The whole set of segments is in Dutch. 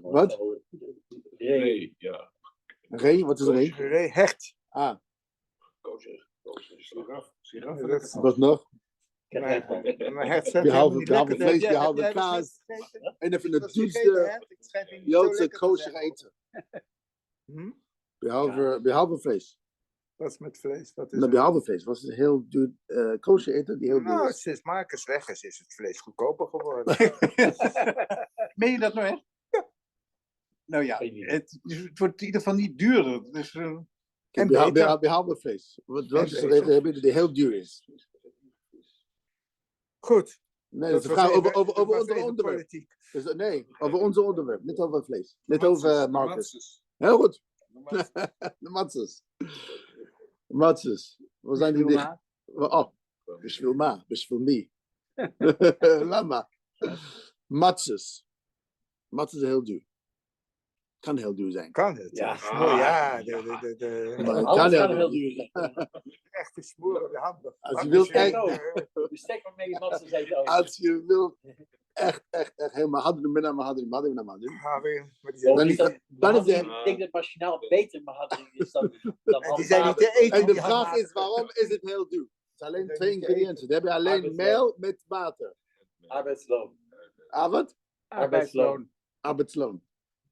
Wat? Ree, ja. Ree? Wat is ree? Ree, hecht. Ah, Dat wat nog? Maar hecht zijn Behalve helemaal niet lekker. vlees, Heb jij- behalve heb jij dat kaas. gegeten? En even de Dat is gegeten, duurste hè? Het schijnt niet zo Joodse lekker te kosher zijn. eten. Hm? Behalve vlees. Wat is met vlees? Wat is Nou, het? behalve vlees. Was het heel duur kosher eten die heel duur Nou, is. sinds Marcus weg is het vlees goedkoper geworden. Meen je dat nou echt? Ja. Nou ja, het wordt in ieder geval niet duurder. Dus, En beter. Behalve vlees. Wat En is beter. er eten die heel duur is? Goed. Nee, dat is een was vraag even- over dat was onze even onderwerp. politiek. Dus, nee, over onze onderwerp. Niet over vlees. Niet Matzes, over Marcus. matzes. Heel goed. De matzes. De matzes. Matzes. Waar zijn die dicht? Oh, bishvil ma, bishvil mi. Lama. Matzes. Matzes is heel duur. Kan heel duur zijn. Kan het? Ja. Oh ja, Maar het Alles kan kan heel heel duur. duur zijn. echte smoren de handen. Als je wilt Kijk kijken, ook. Bestek waarmee je matsen eet ook. als je wilt echt helemaal hadden we naar hadden. Maar die Dan zijn, is Dan dan is ik denk dat machinaal beter Mahadri is dan die zijn niet te eten. En de die vraag hadden- is, waarom is het heel duur? Het is alleen Dat twee niet te ingrediënten. Dan heb je alleen Arbeidsloon. meel met water. arbeidsloon. Wat? Arbeidsloon. Arbeidsloon.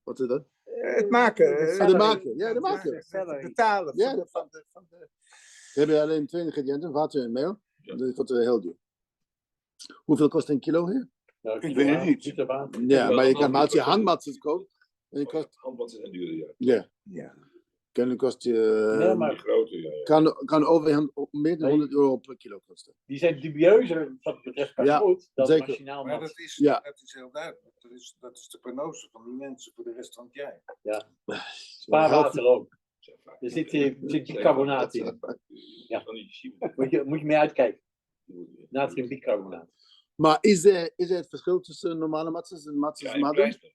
Wat is dat? Het maken. De maken. Ja, de maken. Het betalen. Ja, van de- Dan heb je alleen twee ingrediënten, water en meel. Ja. Dat wordt heel duur. Hoeveel kost een kilo hier? Nou, Ik weet het niet. Liter water. Ja, maar je kan maar als je hangmatzes koopt, dan kost Handmatten zijn duurder, ja. ja, Ja. dan kost Nee, je Die maar grote, ja. kan over meer dan 100 euro per kilo kosten. die zijn dubieuzer wat betreft qua Ja, goed dan zeker. machinaal Maar mat. Ja. dat is heel duidelijk. Dat is de prognose van die mensen voor de rest van het jaar. Spaarwater ook. Er zit bicarbonaat in. Ja. Moet je mee uitkijken. Natriumbicarbonaat. Maar is er het verschil tussen normale matzes en matzes Ja, en in madden? prijs.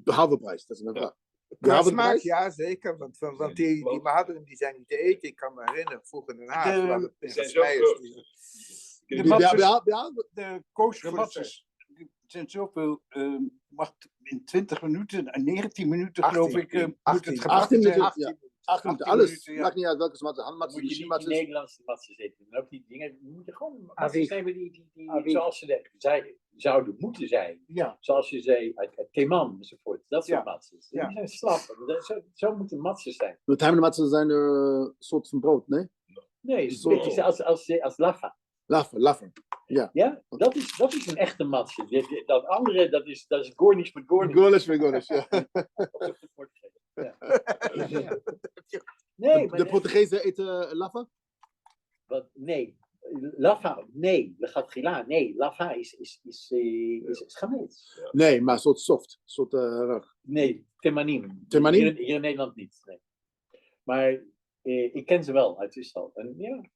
Behalve prijs, dat is een vraag. Qua Behalve smaak, prijs? ja zeker. Want die mahaderen die zijn niet te eten. Ik kan me herinneren, vroeger in Den Haag. De- waren het zijn tegen zo Smeijers groot. die- De Ja, matzes, behalve de kosher de matzes, die zijn zoveel, mag in 20 minuten, 19 minuten geloof 18, ik, moet 18, het 18 gebakken zijn. minuten. Ja. 8 minuten, 18 alles. minuten, ja. Maakt niet uit welke matzes, Dan handmatzes, moet je niet die machinematses. Nederlandse matsen eten. Dan ook die dingen, je moet je gewoon Aviv. matsen nemen die Aviv. zoals ze zouden moeten zijn. Ja, Zoals je zei, uit Teman enzovoort. Dat soort Ja. matsen. Ja. Die zijn slap. Zo moeten matsen zijn. De timermatses zijn een soort van brood, nee? Nee, het is Zo. een beetje als laffa. Laffer. Ja, dat is een echte matse. Dat andere, dat is gornish met gornish. Goles, ja. Ja. Nee, maar De Portugezen eten laffa? nee. Laffa, nee. Legat gila, nee. Laffa is schameets. Nee, maar een soort soft. Soort rug. Nee, Temanim. Temanim? Hier in Nederland niet. Nee. Maar ik ken ze wel uit Israël. En, ja.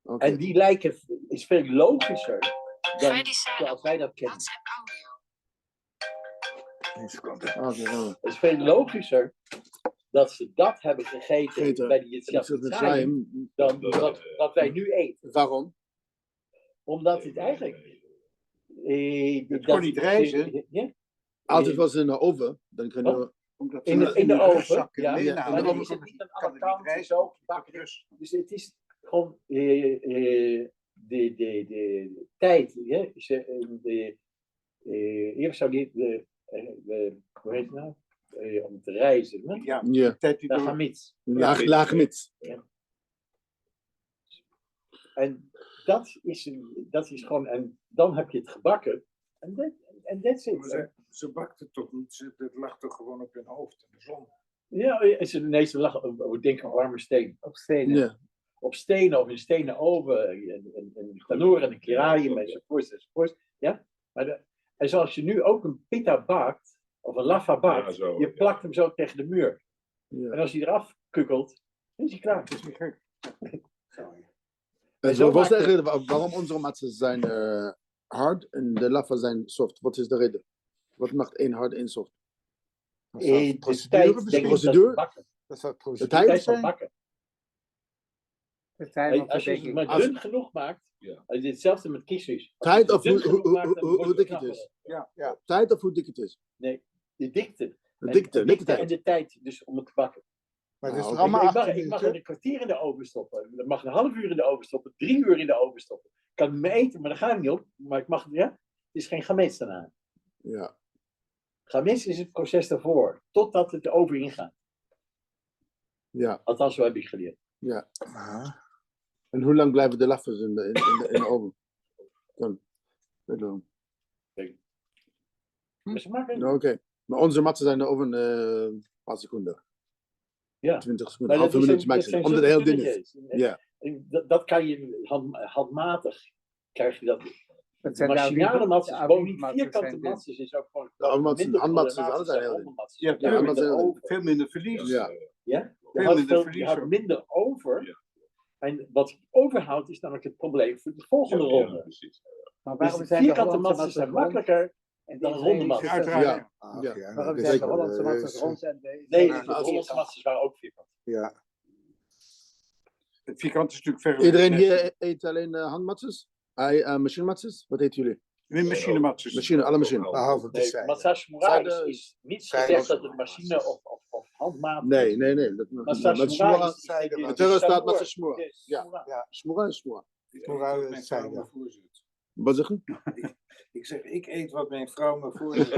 Oké. En die lijken, is veel logischer dan zoals wij dat kennen. Oké. Het is veel logischer dat ze dat hebben gegeten Gegeten. bij die Ik Yitzhak zit met Mitzrayim Chaim. dan wat wij nu eten. Waarom? Omdat het eigenlijk... Het kon niet reizen. Ja, Als het was in de oven, dan kunnen we... omdat in de een oven. rugzak Ja, meenamen. ja, maar dan de is het niet aan kan alle het niet kanten reizen. zo gebakken. Dus het is gewoon de tijd. Ja? Eerst zou die hoe heet het nou? Om te reizen. Hè? Ja, Ja, tijd die De door... gamitz. lage mits. En dat is gewoon, en dan heb je het gebakken. En that's it. Ze bakten toch niet, het lag toch gewoon op hun hoofd in de zon. Ja, nee, ze lachen, we denken warme steen. Op stenen. Ja. Op stenen of in stenen oven, een tanoor en een kerarium enzovoort. Ja? En zoals je nu ook een pita bakt, of een laffa bakt, Ja, zo, je ja. plakt hem zo tegen de muur. Ja. En als hij eraf kukkelt, dan is hij klaar. Dat is niet gek. En zo wat is de maakt reden waarom onze matzes zijn hard en de laffa zijn soft? Wat is de reden? Wat maakt één hard en één soft? De procedure tijd, misschien? denk ik, dat Procedure? ze bakken. Dat zou het De procedure tijd? Tijd van zijn. bakken. De tijd van Als je het verdenking. maar dun genoeg maakt, als je hetzelfde met kiesjes. Tijd of hoe dik het is? Ja. Tijd of hoe dik het is? Nee, de dikte. De dikte, En niet de en tijd. de tijd dus om het te bakken. Maar het is Nou, toch allemaal Ik mag 18 een minuten? kwartier in de oven stoppen. Ik mag een half uur in de oven stoppen. 3 uur in de oven stoppen. Ik kan het me eten, maar dat gaat niet op. Maar ik mag, ja, het is geen gamets daarna. Ja. Gamets is het proces daarvoor. Totdat het de oven ingaat. Ja. Althans, zo heb ik geleerd. Ja. Ah. En hoe lang blijven de laffers in de oven? Dan. Maar ze maken... Nou, oké. Maar onze matten zijn in de oven een paar seconden. Ja. 20 seconden, Maar half dat minuut zijn maximum. Omdat het heel dun is. dingetjes. Ja. En dat kan je handmatig. Krijg je dat. Dat De zijn machinale matzes, gewoon niet matzes vierkante zijn dit. matzes, is ook gewoon... De handmatzes, handmatzes, alles zijn heel dun. Je hebt Ja, veel, maar minder, dat- over, veel minder verlies. Ja. Ja? Veel Je minder houdt, verlies je houdt ook. minder over. En wat overhoudt is namelijk het probleem voor de volgende ronde. precies. Maar Dus waarom de zijn de vierkante Hollandse matzes zijn matzes rond makkelijker en de dan ronde Israëlische matzes. Uiteraard. Ja. Ach, Ja. ja, Waarom dat zijn is- de Hollandse eh, matzes rond en de Nee, Israëlische de Hollandse vierkant? matzes waren ook vierkant. Ja. Het vierkant is natuurlijk ver. Iedereen hier eet alleen handmatzes? Machinematses? Wat eten jullie? Machinematjes. Machine, alle machine. Behalve de Nee, zijde. matza shmura is niet Zijde- gezegd dat het machine of handmaat Nee, is. nee, nee. Matza Met shmura shmura. is... zijde De was- terror staat shamour. matza shmura. Yes, Ja. shmura. Shmura is shmura. Ik Hoe eet wou wat je mijn het vrouw zeggen? me voorzet. Wat zeg je? Ik zeg, ik eet wat mijn vrouw me voorzet.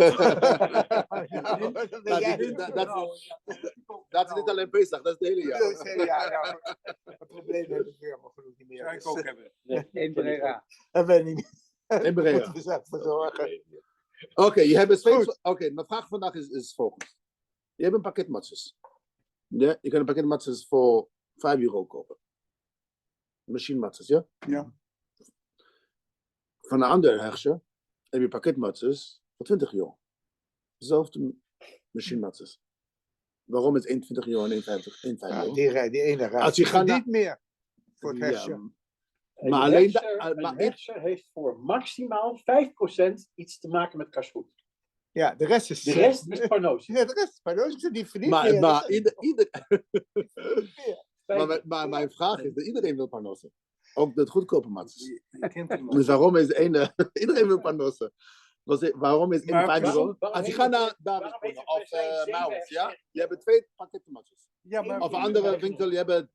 Dat is niet alleen Pesach, dat is het hele jaar. Ja, het probleem heb ik weer, maar genoeg niet meer. Zou ik ook hebben. Nee, In Brera. Dat ben ik niet. In Brera. Moeten we zelf verzorgen. Oké, je hebt twee. Goed. Oké, mijn vraag vandaag is volgens. Je hebt een pakket matjes. Ja, je kan een pakket matjes voor €5 kopen. Machine matjes, ja? Ja. Van een andere herrscher heb je pakketmatjes voor €20. Dezelfde machine matjes. Waarom is één €20 en één €5? Die ene raad. Als je gaat niet meer voor het Ja, hersje. Een maar alleen herser- maar een herser heeft voor maximaal 5% iets te maken met kashrut. Ja, de rest is... De rest is parnoos. Ja, de rest. Maar dat is het niet verdiend maar, meer. maar, Dat is- maar mijn vraag is dat iedereen wil panossen. Ook de goedkope matjes. Je kent iemand. Dus waarom is iedereen wil panossen? Waarom is Maar €5? waarom Als je heeft gaat naar het- David waarom heeft het of bij zijn zeven Mauwers, ja? hersen? Je hebt 2 pakketten matjes. Ja, maar Of een andere winkel, je hebt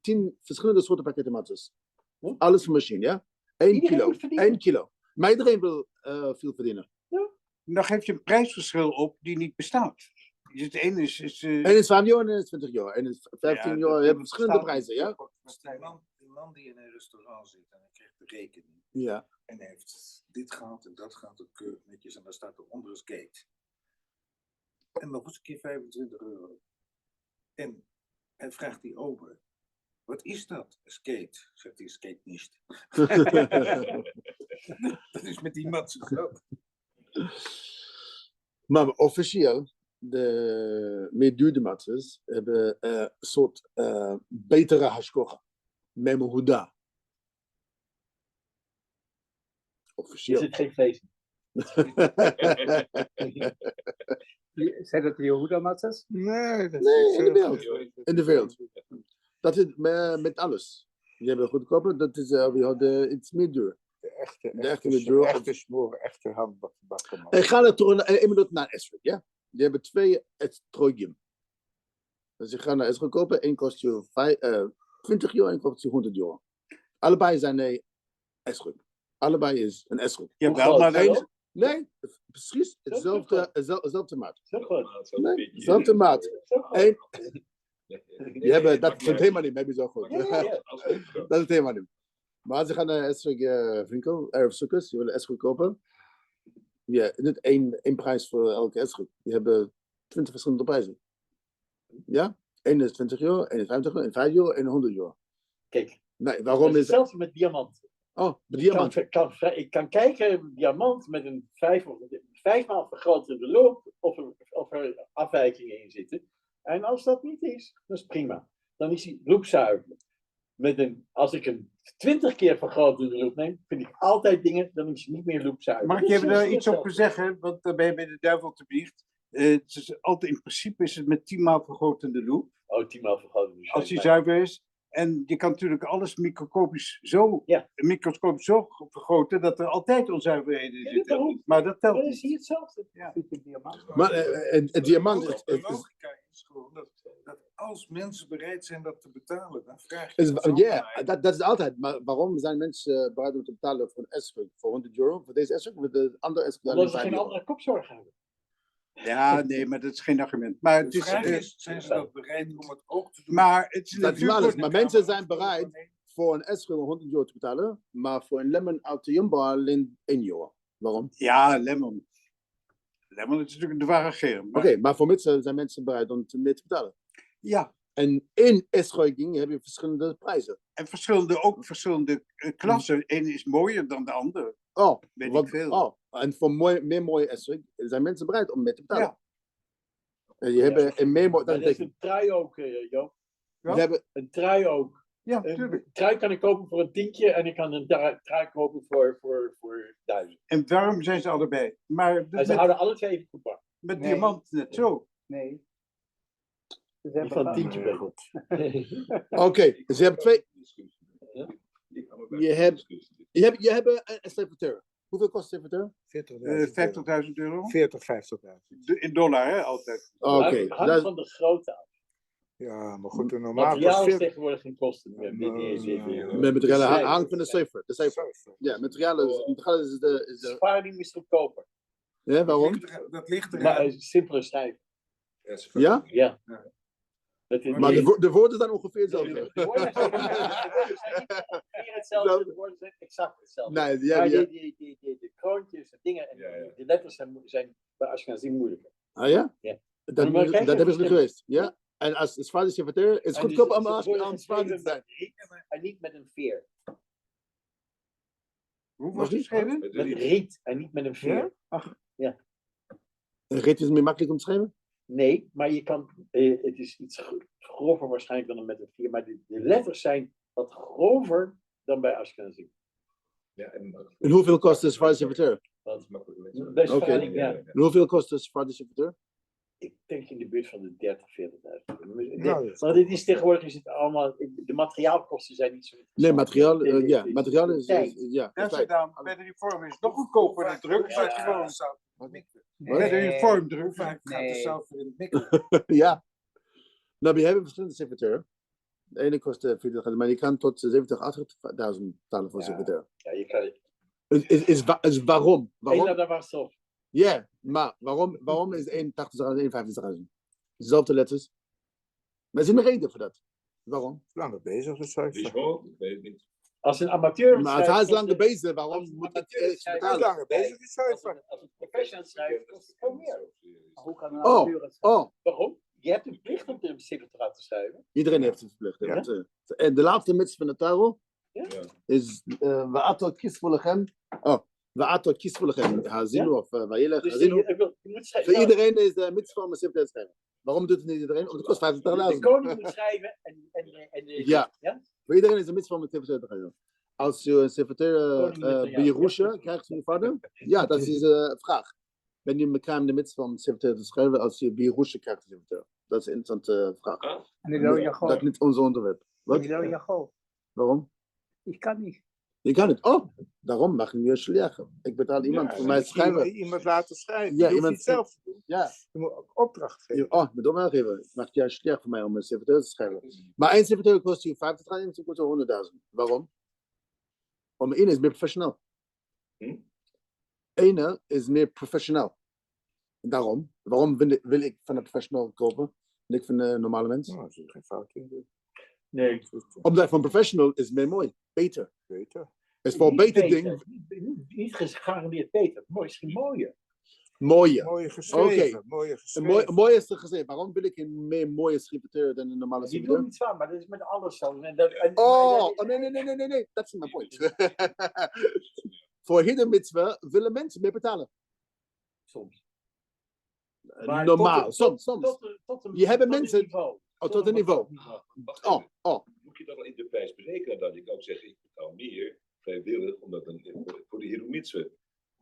10 verschillende soorten pakketten matjes. Alles voor machine, ja? 1 Iedereen kilo. moet verdienen. 1 kilo. Maar iedereen wil veel verdienen. dan geef je een prijsverschil op die niet bestaat. Dus het ene is En is €5 en is €20. En is €15. Je hebt verschillende prijzen, ja? Die man die in een restaurant zit en hij krijgt de rekening. Ja. En hij heeft dit gehad en dat gaat ook keurig netjes. En daar staat eronder een skate. En nog eens een keer €25. En hij vraagt die ober. Wat is dat? Een skate. Zegt hij, skate niet. Dat is met die matsen zo. Maar officieel, de meer duurde matjes hebben een soort betere hashkocha. Memohuda. Er Officieel. zit geen vlees in. Zijn dat de Yehuda-matzes? Nee, dat is Nee, niet in de zo. wereld. In de wereld. Dat is met alles. Je hebt goedkoper, dat is iets meer duur. De echte, De echte met duur. echte smoren, echte handbakken. Ik ga er even minuten naar Esrik, ja? Die hebben 2 estrogen. Dus je gaat naar Esrik kopen, één kost je €20 en één kost je €100. Allebei zijn Esrik. Allebei is een Esrik. Ja, Hoe wel, groot maar is dat één. dan? Nee, precies hetzelfde maat. Zo goed. Nee, dezelfde maat. Zo goed. Eén, dat is het helemaal niet, maybe zo goed. Ja, ja, ja. Dat is het helemaal niet. Maar als je gaat naar Esrik winkel, Arab Sukkers, je wil een Esrik kopen. Ja, niet één prijs voor elke Esrik. Je hebt 20 verschillende prijzen. Ja? Eén is €20, één is €50, één €5 en €100. Kijk, Nee, dat waarom is is... hetzelfde met diamant. Oh, de Ik diamant. ik kan kijken, diamant met een 5-maal vergrotende loop of er afwijkingen in zitten. En als dat niet is, dan is prima. Dan is hij loopzuiver. Als ik een 20 keer vergrotende loop neem, vind ik altijd dingen, dan is hij niet meer loopzuiver. Mag ik je even daar iets op zeggen? Want dan ben je bij de duivel te biecht. Het is altijd, in principe is het met 10 maal vergrotende loop. Oh, 10 maal vergrotende loop. Als die zuiver is. En je kan natuurlijk alles microscopisch zo vergroten dat er altijd onzuiverheden in Ja, zitten. daarom. Maar dat telt Dat is hier niet. hetzelfde. Ja. Maar het diamant De logica is gewoon dat als mensen bereid zijn dat te betalen, dan vraag je als ambtenaar. dat is altijd. Maar waarom zijn mensen bereid om te betalen voor een S-rug? Voor 100 euro? Voor deze S-rug? Met de andere S-rug? Omdat ze geen andere kopzorg hebben. Ja, nee, maar dat is geen argument. Maar het De is, vraag is, zijn ze dat bereid om het ook te doen? maar het is Dat is natuurlijk... alles. Maar mensen zijn bereid voor een S-rug 100 euro te betalen. Maar voor een lemon uit de Jumbo alleen 1 euro. Waarom? Ja, lemon. Lemon is natuurlijk de ware germ. Oké, maar voor mitza zijn mensen bereid om meer te betalen. Ja, En in S-rugging heb je verschillende prijzen. en verschillende klassen. Eén is mooier dan de andere. Oh, Weet ik veel. Oh, en voor meer mooie S-rug zijn mensen bereid om meer te betalen. Ja. En je hebt een meer mooi... Maar dat is een trui ook, Joop. We hebben Een trui ook. Ja, Een tuurlijk. trui kan ik kopen voor een tientje en ik kan een trui kopen voor 1000. En waarom zijn ze allebei? Maar En met, ze houden alle twee even goed pak. met Nee. diamant net zo. Nee. Ze Die van een hebben tientje ben ik. Oké, dus je hebt twee... Je hebt een serviteur. Hoeveel kost een serviteur? 40.000 euro. 50.000 euro. 40, 50.000. In dollar, hè, altijd. Oké, Hangt van de grootte af. Ja, maar goed, normaal Materiaal kost is tegenwoordig geen kosten meer. met materialen Schrijven. hangt van de cijfer. De cijfer. Ja, materialen is de... Sparing is goedkoper. Ja, waarom? Dat ligt Maar er. een simpele schrijven. Ja? Ja. Dat is Maar de woorden zijn ongeveer hetzelfde. de woorden zijn ongeveer hetzelfde, de woorden zijn exact hetzelfde. Nee, Maar ja. de kroontjes, de dingen en Ja. de letters zijn bij Ashkenazi moeilijker. Ah ja? Ja. Dat Maar kijk hebben ze even- geweest. Ja? En als Spaanse serviteur is het En goedkoop dus om ze aan worden Spaans geschreven te zijn. met riet en niet met een veer. Hoe was het geschreven? Met riet en niet met een veer. Een rit is meer makkelijk om te schrijven? Nee, maar je kan, het is iets grover waarschijnlijk dan met een veer, maar de letters zijn wat grover dan bij Ashkenazi. Ja, en En hoeveel kost de Spaanse serviteur? dat is makkelijk lezen. Deze Oké. verhouding, ja. En hoeveel kost de Spaanse serviteur? Ik denk in de buurt van de 30.000, 40.000. Nou, dat is Maar dit is tegenwoordig is het allemaal, de materiaalkosten zijn niet zo Nee, materiaal, De- ja, de- materiaal de is, tijd. ja. Ja, tijd. dan bij de uniform is het nog goedkoper dan druk. Ja. Maar gewoon Nee. bij de uniform druk. Hoe vaak gaat de Nee. zout in het mikken? Ja. Nou, we hebben verschillende serviteurs. De ene kost 40.000, maar je kan tot 70.000, 80.000 betalen voor een Ja. serviteur. Ja, je kan het. Is waarom? Waarom? Dat was zo. Ja, maar waarom is 81.000 en 51.000? Dezelfde letters. Maar er is een reden voor dat. Waarom? langer bezig, de Die is cijfer. hoog, ik weet het niet. Als een amateur. Maar als hij is langer bezig, waarom moet ik amateur eerst schrijft- betalen? langer bezig, die cijfer. Als een professional schrijft, kost het veel meer. Hoe kan een Oh, amateur het zijn? oh, Waarom? Je hebt een plicht om de certificaat te schrijven. iedereen heeft het verplicht. Ja. En de laatste mits van de Taro Ja. is Wa'ato Kisvolechem. Oh, Wa'ato Kisvolechem. Hazinu of Wa'ilech. Dus Hazinu. je moet schrijven. Voor iedereen is de mits van mijn te schrijven. Waarom doet het niet iedereen? Want het kost De 50.000. koning moet schrijven en Ja. Voor iedereen is de mits van mijn te schrijven. Als je een secretair Koning met een bij Jeruzia ja. krijgt van je vader, ja, dat is een vraag. Ben je bekwaam de mits van een secretair te schrijven als je bij Jeruzia krijgt een secretair? Dat is een interessante vraag. En ik wil je Dat is gewoon. niet ons onderwerp. Wat? Ik wil je gewoon. Waarom? Ik kan niet. Je kan het. Oh, daarom mag je nu leggen. Ik betaal iemand voor mij te schrijven. Iemand laten schrijven. Ja, Je hoeft iemand- niet zelf te doen. Ja. Je moet ook opdracht geven. Oh, met opgeven. Het mag juist slecht voor mij om een secretair te schrijven. Maar één secretair kost je 50.000 en kost je 100.000. Waarom? Om één is meer professioneel. Ene is meer professioneel. Daarom. Waarom wil ik van een professional kopen en ik van een normale mens? Nou, er zit geen fout in. Nee. Omdat van professional is meer mooi. Beter. Beter. Is voor beter ding. Niet gegarandeerd beter. Mooi is geen mooie. Mooier. Mooie geschreven. Oké. Mooie Een geschreven. mooie is er gezegd. Waarom wil ik een meer mooie secretair dan een normale Die doen secretair? niet zwaar, maar dat is met alles zo. Oh, nee. Dat is mijn point. Voor ieder mitswa willen mensen meer betalen. Soms. Maar Normaal, tot- soms. Tot een, Je hebt tot mensen- Een niveau. tot een niveau. Wacht Oh, even. Moet je dat al in de prijs berekenen? Dat ik ook zeg, ik betaal meer vrijwillig, omdat voor de hidromitsen.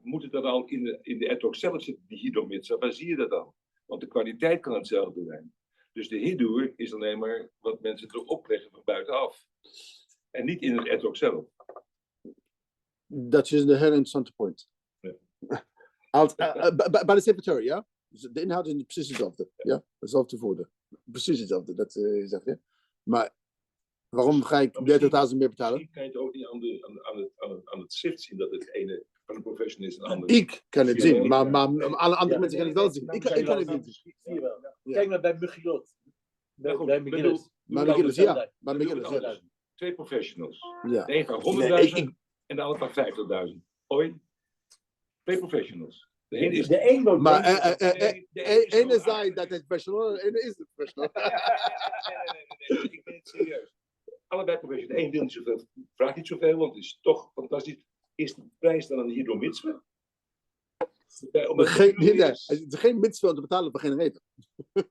Moet het dan al in de etok zelf zitten, die hidromitsen? Waar zie je dat dan? Want de kwaliteit kan hetzelfde zijn. Dus de hidoer is alleen maar wat mensen erop leggen van buitenaf. En niet in het eten ook zelf. Dat is een heel interessante point. Ja. Bij de Sefer ja? Dus de inhoud is precies hetzelfde. Ja? Hetzelfde voordeel. Precies hetzelfde, dat zegt je. Maar waarom ga ik 30.000 meer betalen? Misschien kan je het ook niet aan het schrift zien dat het ene van een professional is en de andere. Ik kan het zien, maar alle andere Ja, mensen kan het wel zien. Ik kan het niet zien. Zie je wel. Ja. Kijk maar bij Mugilot. Ja, goed, Bij McGillis. Maar McGillis, ja. Maar Doe McGillis, het ja. anders. 2 professionals. Ja. De een van 100.000 en de ander van 50.000. Ooit? 2 professionals. De ene is... De een woont Maar de ene zo zei dat het professional, de ene is het professional. Nee, ik ben het serieus. Allebei professionals. De een wil niet zoveel, vraagt niet zoveel, want het is toch fantastisch. Is de prijs dan een hidro mitswa? Geen mitswa om te betalen voor geen reden.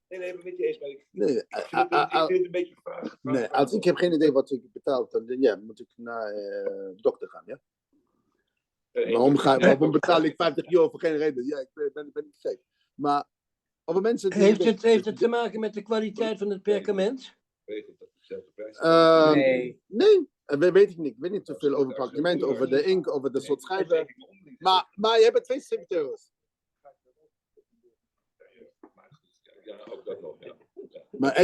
Nee, maar weet je eens, maar ik Nee, vind het een beetje vaag. nee, als ik heb geen idee wat ik betaal, dan ja, moet ik naar de dokter gaan. Ja? Waarom betaal ik 50 euro voor geen reden? Ja, ik ben niet gek. Maar over mensen die... Heeft het te maken met de kwaliteit van het perkament? Nee, weet ik niet. Ik weet niet zoveel over het parkement, over de ink, over de soort schijven. Maar je hebt 72 euro's. Ja, ook dat nog, ja. Maar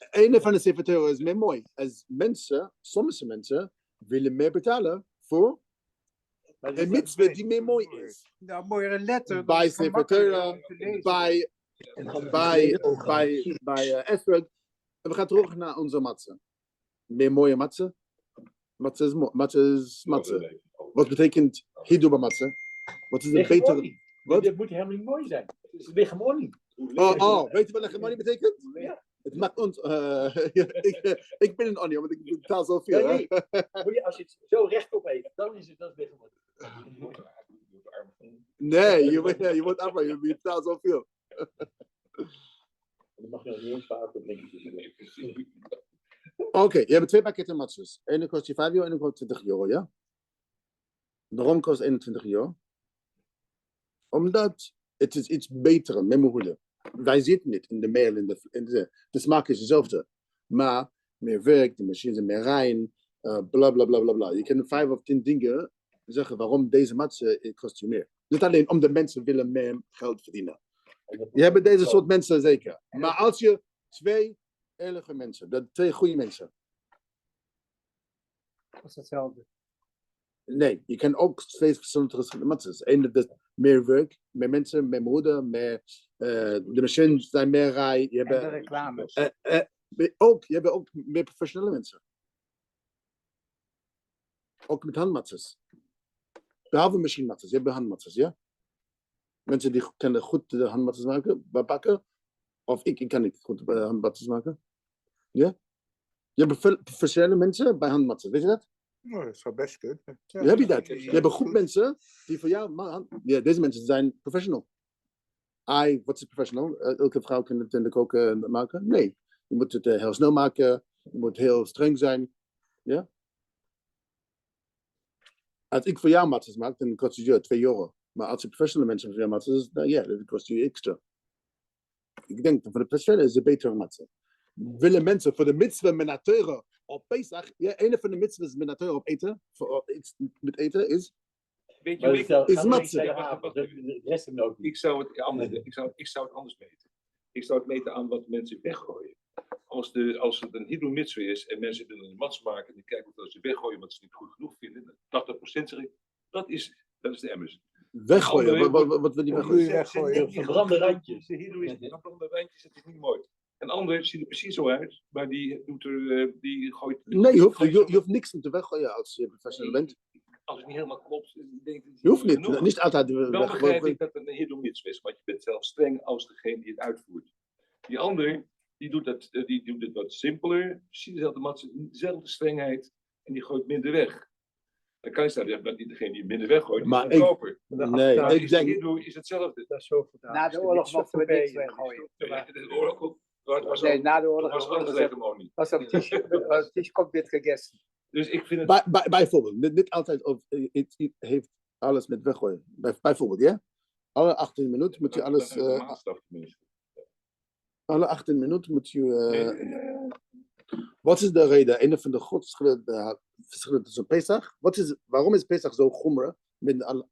ene van de 70 euro is meer mooi. Als mensen, sommige mensen, willen meer betalen voor een mitswa die meer mooi is. Nou, mooiere letter. Bij 70 euro, bij Esford. En we gaan terug naar onze matza. Meer mooie matza. Matza is matza. Wat betekent hidduba matza? Wat is een betere... Wat? Dit moet helemaal niet mooi zijn. Het is hegemonie. Weet je wat hegemonie betekent? Ja. Het maakt ons... ik ben een onion, want ik betaal zoveel. Ja, nee. Als je het zo rechtop eet, dan is het hegemonie. Nee, je wordt af, je betaalt zoveel. Dan mag je nog niet eens vaker drinken. Oké, je hebt 2 pakketten matzes. Ene kost je 5 euro en ene kost 20 euro, ja? Waarom kost 21 euro? Omdat het is iets beter, met mijn goede. Wij zitten niet in de mail, de smaak is hetzelfde. Maar meer werk, de machines zijn meer rein, bla bla bla bla bla. Je kan 5 of 10 dingen zeggen waarom deze matze kost je meer. Niet alleen om de mensen willen meer geld verdienen. Je hebt deze soort mensen zeker. Maar als je 2 eerlijke mensen, 2 goede mensen. Dat is hetzelfde. Nee, je kan ook 2 verschillende matzes. Eén is meer werk, meer mensen, meer moeder, meer de machines zijn meer rij. En de reclames. Je hebt ook meer professionele mensen. Ook met handmatzes. Behalve machinematzes, je hebt handmatzes, ja? Mensen die kunnen goed de handmatzes bakken. Of ik kan niet goed handmatzes maken. Ja? Je hebt professionele mensen bij handmatzes, weet je dat? Nou, dat zou best kunnen. Ja, heb je dat? Je hebt een groep mensen die voor jou... Ja, deze mensen zijn professional. Wat is professional? Elke vrouw kan het in de koken maken? Nee. Je moet het heel snel maken. Je moet heel streng zijn. Ja? Als ik voor jou matzes maak, dan kost het je 2 euro. Maar als je professionele mensen voor jou matzes, ja, dat kost je extra. Ik denk dat voor de professionele is het betere matze. Willen mensen voor de mitswa met euro op Pesach, ja, een van de mitzvahs met euro op eten, voor iets met eten is. Weet je hoe is matze. Ik zou het anders meten. Ik zou het meten aan wat mensen weggooien. Als het een hidro mitswa is en mensen willen een matza maken en die kijken of ze weggooien wat ze niet goed genoeg vinden, 80% zeg ik, dat is de emmers. Weggooien? Wat wil je weggooien? Verbrande randjes. De hidro is verbrande randjes, dat is niet mooi. Een ander ziet er precies zo uit, maar die gooit... Nee, je hoeft niks om te weggooien als je professional bent. Als het niet helemaal klopt, denk ik... Je hoeft niet, niet altijd Dan begrijp ik dat het een hidro mitswa is, want je bent zelf streng als degene die het uitvoert. Die ander, die doet het wat simpeler, precies dezelfde matza, dezelfde strengheid, en die gooit minder weg. Dan kan je zeggen dat niet degene die minder weggooit, is een koper. Nee, ik denk... Hidro is hetzelfde. Dat is zo Na de oorlog mochten we niks weggooien. Na de oorlog was anders hegemonie. Was op tisch komt dit gegeten. Dus ik vind het... Bijvoorbeeld, niet altijd het heeft alles met weggooien. Bijvoorbeeld, ja? Alle 18 minuten moet je alles... Alle 18 minuten moet je... Wat is de reden? Een van de grootste verschillen tussen Pesach? Waarom is Pesach zo gommer met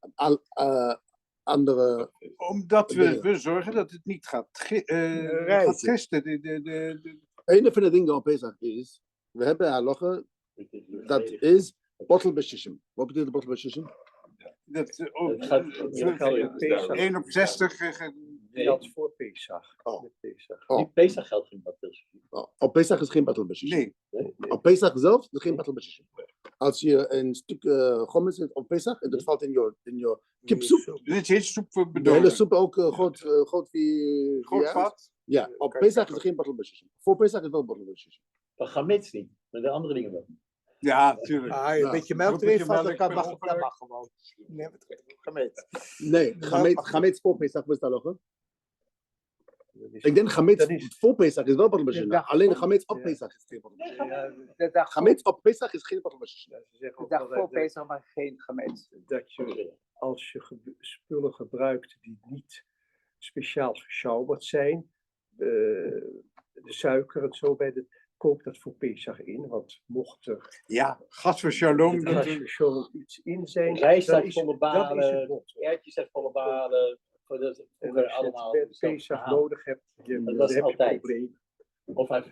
andere... Omdat we zorgen dat het niet gaat gisten. Een van de dingen op Pesach is, we hebben halacha, dat is bottle beshishim. Wat betekent bottle beshishim? Dat Het gaat- Pesach. 1 op 60. Geldt voor Pesach. Oh. Met Pesach. Oh. Die Pesach geldt geen batil. Op Pesach is geen bottle beshishim. Nee. Op Pesach zelf is geen bottle beshishim. Als je een stuk gommes hebt op Pesach en dat valt in je kipsoep, Dit is soep de hele bedoeld. soep ook groot wie... Groot vat. Ja, op Pesach is geen bottle beshishim. Voor Pesach is wel bottle beshishim. Van gamits niet, maar de andere dingen wel. Ja, natuurlijk. Een beetje melk erin vast, dat mag gewoon. Nee, gemeet. Nee, gamet voor Pesach was dat nog. Ik denk gamet voor Pesach is wel bottle beshishim. Alleen gamet op Pesach is geen bottle beshishim. Gamet op Pesach is geen bottle beshishim. De dag voor Pesach, maar geen gemeente. Dat je als je spullen gebruikt die niet speciaal gesjouwerd zijn, de suiker en zo bij koop dat voor Pesach in, want mocht er Ja, gas voor shalom. als er zo iets in zijn, Rijst dan uit is volle het- dat is het balen, bot. erwtjes uit volle balen. En als je Allemaal. het bij Pesach nodig hebt, Dat dan was heb je een altijd. probleem. Of uit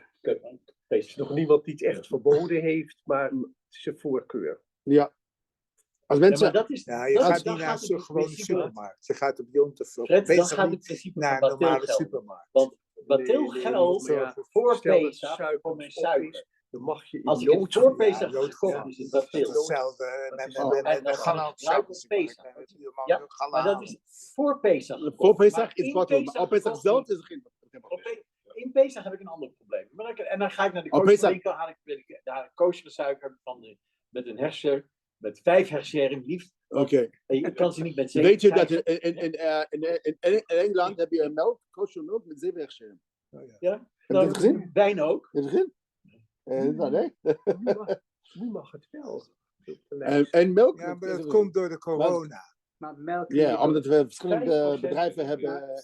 Er is nog niemand die het echt verboden heeft, maar het is een voorkeur. Ja. Als Ja, mensen... maar dat is. Ja, je dat- gaat dan niet naar het zo'n gewone principe- supermarkt. Je gaat op Jontef. Fred, dan gaat het principe naar van een batil normale gelden. supermarkt. Want batil Nee, geldt maar ja, voor stel dat Pesach suiker voor mijn op suiker. is, dan mag je in Als ik het nood- voor Pesach ja, gekocht is het batil. Hetzelfde Dat is met wel- en dan galant gebruik op Pesach. Maar dat is voor Pesach. Voor Pesach Maar is in bottle, maar op Pesach gekocht zelf niet. is er geen bottle. Op in Pesach heb ik een ander probleem. En dan ga ik naar de Op Pesach. kooswinkel, haal ik daar kosher suiker met een herscher, met 5 herscheren liefst. Oké. En je kan ze niet met 7. Weet je dat in Engeland heb je een melk, kosher melk met 7 herscheren. Ja? Heb je dat gezien? Wijn ook. Heb je het gezien? Dat nee. Nu mag het wel. En melk? Ja, maar dat komt door de corona. Maar melk. Ja, omdat we verschillende 5% bedrijven hebben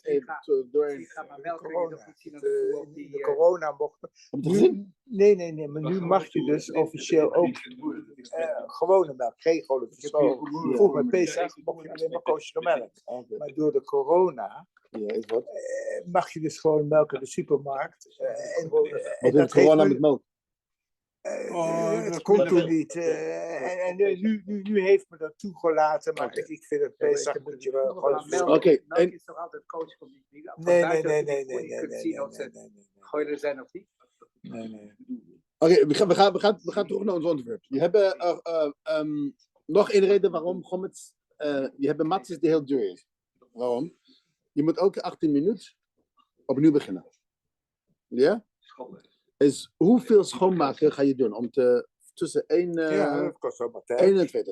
door een... Maar melk kun je Corona. toch niet zien aan De, de voer de die... corona mochten. Heb je het gezien? Nee, maar nu mag je dus officieel ook gewone melk, geen gewone versloten. Vroeger met Pesach mocht je alleen maar kosher melk. Maar door de corona Ja, is wat. mag je dus gewoon melk in de supermarkt. Wat is corona met melk? Het komt toen niet. En nu heeft me dat toegelaten, maar ik vind het Pesach moet je wel Maar gewoon... melk, Oké, melk en- is toch altijd kosher van die van Nee, buiten nee, dat nee, je nee, niet nee, kunt zien of ze gooien zijn of niet. nee. Oké, we gaan terug naar ons onderwerp. Je hebt nog een reden waarom gommets... je hebt een matzes die heel duur is. Waarom? Je moet elke 18 minuten opnieuw beginnen. Ja? Is hoeveel schoonmaken ga je doen om tussen 1 Ja, dat kost wel wat tijd. en 2?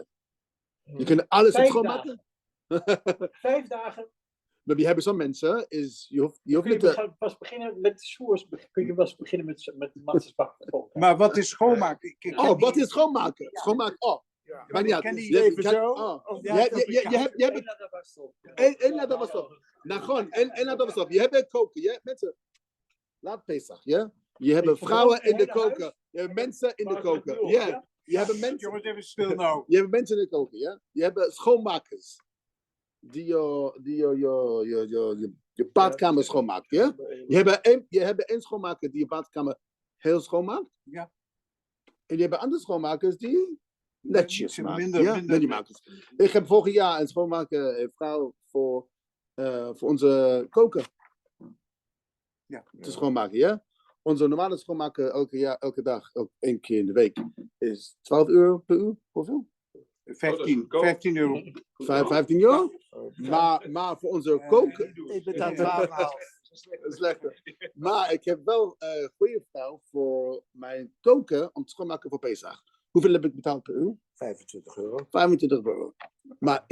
Je kunt alles 5 schoonmaken. 5 dagen. Maar we hebben zo'n mensen, je hoeft Kun niet je te... pas beginnen met soers. Kun je pas beginnen met matzes bakken. Maar wat is schoonmaken? Ik ken Oh, wat die- is schoonmaken? Schoonmaken, oh. Ja. Maar niet uit. ken die Je- even je- zo? oh. Of Je hebt één laat dat op. Nou gewoon, één laat dat op. Je hebt koken, ja? Mensen, laat Pesach, ja? Je hebt vrouwen in de koken. Je hebt mensen in de koken, ja? Je hebt mensen... Jongens, even stil nou. Je hebt mensen in de koken, ja? Je hebt schoonmakers. Die je badkamer schoonmaakt, ja? Je hebt één schoonmaker die je badkamer heel schoonmaakt. Ja. En je hebt andere schoonmakers die netjes Ze maken. minder- Ja? minder- Netjes maken. Ik heb vorig jaar een schoonmaker vrouw voor onze koken Ja. te schoonmaken, ja? Onze normale schoonmaker elke dag, ook 1 keer in de week, is 12 euro per uur. Hoeveel? 15 euro. 15 euro. Maar voor onze koken... Ik betaal 12,5. Slechter. Maar ik heb wel een goede vrouw voor mijn koken om te schoonmaken voor Pesach. Hoeveel heb ik betaald per uur? 25 euro. 25 euro. Maar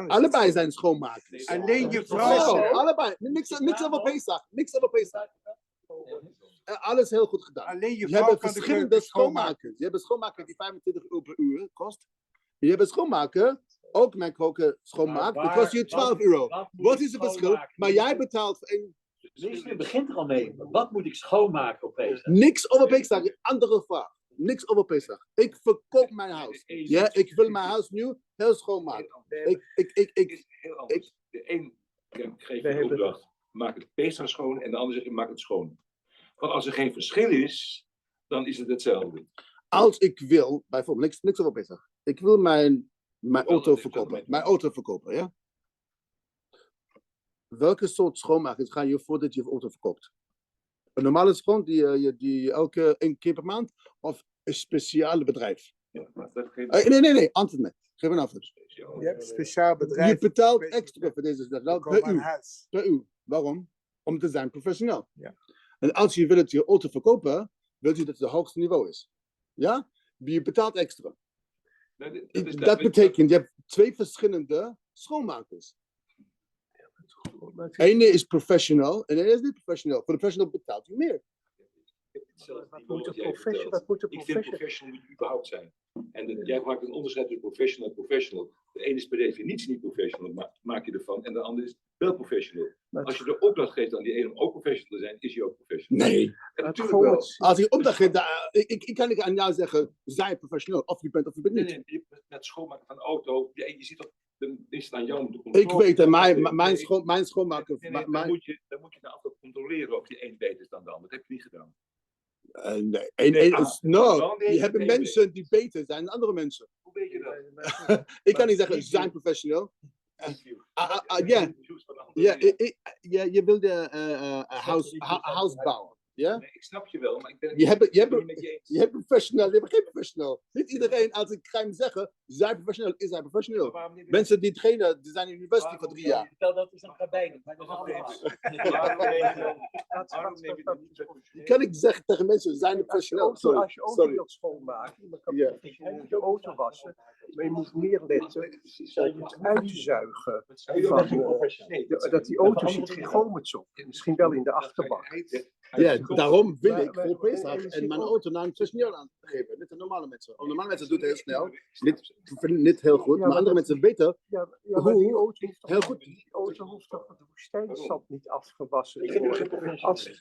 allebei zijn schoonmakers. Alleen je Oh, vrouw. allebei. Niks over Pesach. Niks over Pesach. Alles heel goed gedaan. Alleen je Je vrouw hebt kan de verschillende keuken schoonmaken. schoonmakers. Je hebt een schoonmaker die 25 euro per uur kost. Je hebt een schoonmaker, ook mijn koken schoonmaakt, die kost je 12 euro. Wat is het verschil? Maar jij betaalt voor een Deze begint er al mee. Wat moet ik schoonmaken op Pesach? Niks over Pesach, andere vraag. Niks over Pesach. Ik verkoop mijn huis. Ja, ik wil mijn huis nu heel schoonmaken. Het is heel anders. De een geeft de opdracht, maak het Pesach schoon, en de ander zegt, maak het schoon. Want als er geen verschil is, dan is het hetzelfde. Als ik wil, bijvoorbeeld, niks over Pesach. Ik wil mijn auto verkopen. Mijn auto verkopen, ja? Welke soort schoonmaken ga je voordat je auto verkoopt? Een normale schoon die elke 1 keer per maand? Of een speciaal bedrijf? Ja, maar dat geeft... Nee, antwoord me. Geef een antwoord. Je hebt een speciaal bedrijf. Je betaalt extra voor deze dag per uur. Huis. Per uur. Waarom? Om te zijn professioneel. Ja. En als je wilt je auto verkopen, wil je dat het het hoogste niveau is. Ja? Je betaalt extra. Dat betekent, je hebt 2 verschillende schoonmakers. Ene is professional en ene is niet professional. Voor de professional betaalt je meer. Wat moet een professional moet überhaupt zijn. En jij maakt een onderscheid tussen professional en professional. De ene is per definitie niet professional, maak je ervan. En de andere is wel professional. Als je de opdracht geeft aan die ene om ook professional te zijn, is hij ook professional. Nee. En natuurlijk wel. Als je opdracht geeft, ik kan niet aan jou zeggen, zij professional, of je bent niet. Nee, met het schoonmaken van de auto, je ziet toch, dan is het aan jou om te Ik controleren. weet het, mijn schoonmaker... Dan moet je na afloop controleren of die een beter is dan de ander. Dat heb je niet gedaan. Je hebt mensen die beter zijn dan andere mensen. Hoe weet je dat? Ik kan niet zeggen, ze zijn professioneel. Je wil een huis bouwen. Ja? Nee, ik snap je wel, maar ik ben het Je hebt niet met je eens. je hebt professioneel, je hebt geen professioneel. Niet iedereen, als ik ga hem zeggen, zij professioneel, is hij professioneel. Waarom niet? Mensen die trainen, die zijn in de university voor 3 jaar. Stel dat is een rabbijn, maar dat is Waarom neem je dat niet zo? Kan ik zeggen tegen mensen, ze zijn professioneel. Als je auto wilt schoonmaken, dan kan je je auto wassen. Maar je moet meer letten op het uitzuigen. Dat die auto zit geen gommets op. Misschien wel in de achterbak. Ja, daarom wil ik voor Pesach en mijn auto naar een professioneel aangeven. Niet de normale mensen. Normale mensen doen het heel snel. Niet heel goed, maar andere mensen weten. Ja, maar die auto hoeft toch heel goed. Die auto hoeft toch het woestijnzand niet afgewassen Ik te vind worden. het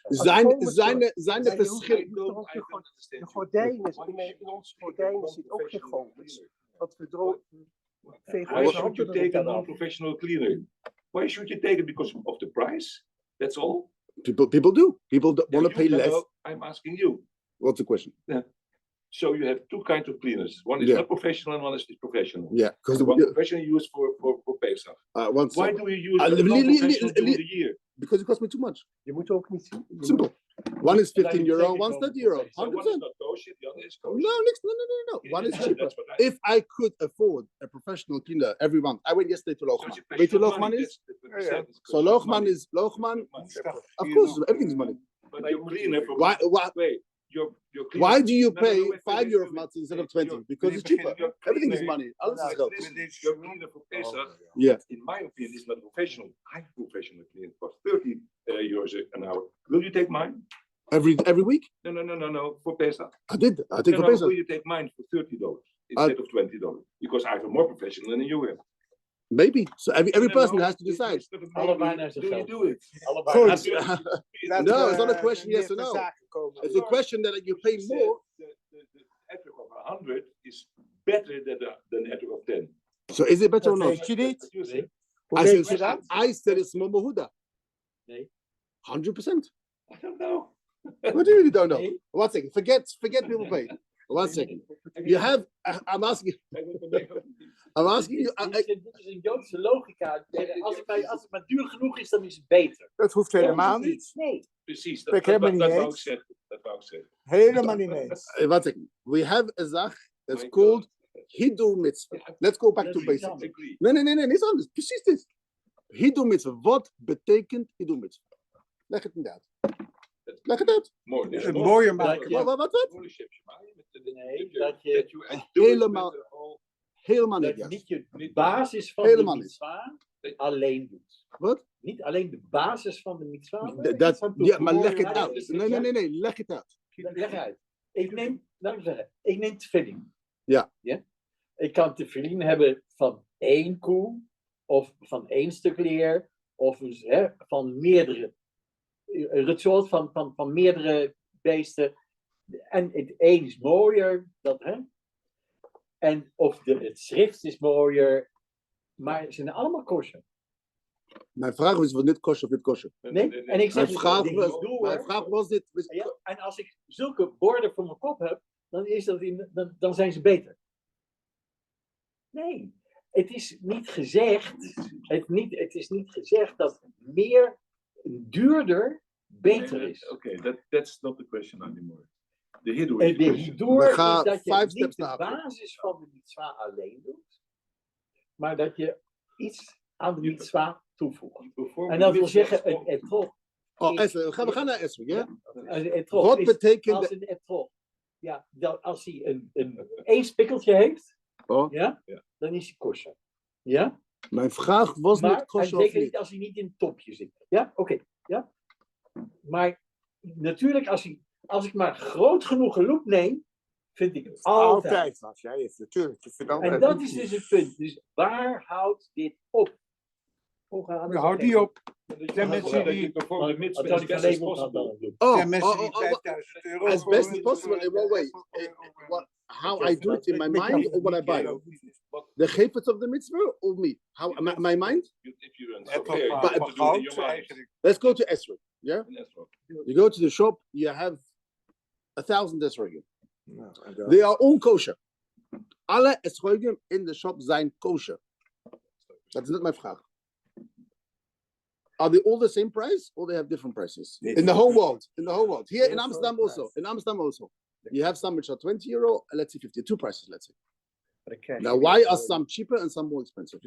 Zijn de verschillen. De gordijnen, in onze gordijnen zit ook geen gommets. Want we Why should you take a non-professional cleaner? Why should you take it because of the price? That's all? People do. People want to pay less. I'm asking you. What's the question? So you have 2 kinds of cleaners. One is not professional and one is professional. Yeah, because one professional you use for Pesach. Why do you use non-professional during the year? Because it costs me too much. Je moet ook niet... Simple. One is €15, one is €30. 100%. So one is not kosher, the other is kosher. No. One is cheaper. If I could afford a professional cleaner every month, I went yesterday to Loogman. Weet je Loogman is? So Loogman is Loogman. Of course, everything is money. But your cleaner for why do you pay €5 per month instead of 20? Because it's cheaper. Everything is money. Alles is geld. Your cleaner for Pesach, Yeah. in my opinion, is not professional. I professional cleaner costs €30 an hour. Will you take mine? Every week? No. For Pesach. I did for Pesach. Will you take mine for $30 instead of $20? Because I have a more professional than you have. Maybe. So every person has to decide. Allebei naar Do zijn you geld. do it? Good. No, it's not a question yes or no. It's a question that you pay more. The ethic of 100 is better than the ethic of 10. So is it better or not? Weet je niet? I said it's Momohuda. Nee. 100%. I don't know. What do you don't know? One second. Forget people pay. One second. You have. I'm asking you. Dit is een Joodse logica. Als het maar duur genoeg is, dan is het beter. Dat hoeft helemaal niet. Nee. Precies, Ben ik helemaal niet dat wou ik eens. zeggen. Dat wou ik zeggen. Helemaal niet eens. One second. We have a zach that's called Hidur mitzvah. Let's go back to basics. Nee, niets anders. Precies dit. Hidur mitzvah. Wat betekent Hidur mitzvah? Leg het niet uit. Leg het uit. Mooi. Dus Een mooier maken. Wat? Nee, dat je Helemaal dat niet. niet je basis van Helemaal de niet. mitswa alleen doet. Wat? Niet alleen de basis van de mitswa. Ja, maar leg het uit. Nee, leg het uit. Leg uit. Ik neem tefillin. Ja. Ik kan tefillin hebben van 1 koe, of van 1 stuk leer, of van meerdere. result van meerdere beesten. En het een is mooier, hè? En of het schrift is mooier, maar ze zijn allemaal kosher. Mijn vraag is, was dit kosher of niet kosher? Nee, en ik zeg, Mijn vraag was dit. Ja, en als ik zulke borden voor mijn kop heb, dan zijn ze beter. Nee, het is niet gezegd, het is niet gezegd dat meer duurder beter is. Okay, that's not the question anymore. De hidoor En de hidoor is dat je 5 niet steps de naar achter. basis van de mitswa alleen doet, maar dat je iets aan de mitswa toevoegt. En dat wil zeggen, een etrog. We gaan naar Esrig, ja? Een etrog Wat is betekent als een etrog. Ja, als hij één spikkeltje heeft, ja, dan is hij kosher. Ja? Mijn vraag was Maar niet kosher en of zeker niet niet. als hij niet in het topje zit. Ja, oké. Ja? Maar natuurlijk, als ik maar groot genoeg een loop neem, vind ik het altijd. was jij heeft natuurlijk. Je vindt En dat is dus het punt. Dus waar houdt dit op? Houd die op. Er zijn mensen die... bijvoorbeeld mits Had ik alleen maar gehad dan een loop. Oh, zijn mensen die 5000 euro... as best as possible in what way? How I do it in my mind or what I buy? The chayfetz of the mitzvah or me? How my mind? If you run Let's go to Esrog. Yeah, you go to the shop. You have 1,000 esrogim. They are all kosher. Alle esrogim in the shop zijn kosher. Dat is niet mijn vraag. Are they all the same price or they have different prices? In the whole world. In the whole world. Here in Amsterdam also. In Amsterdam also. You have some which are €20, and let's say 52 prices, let's say. Now, why are some cheaper and some more expensive?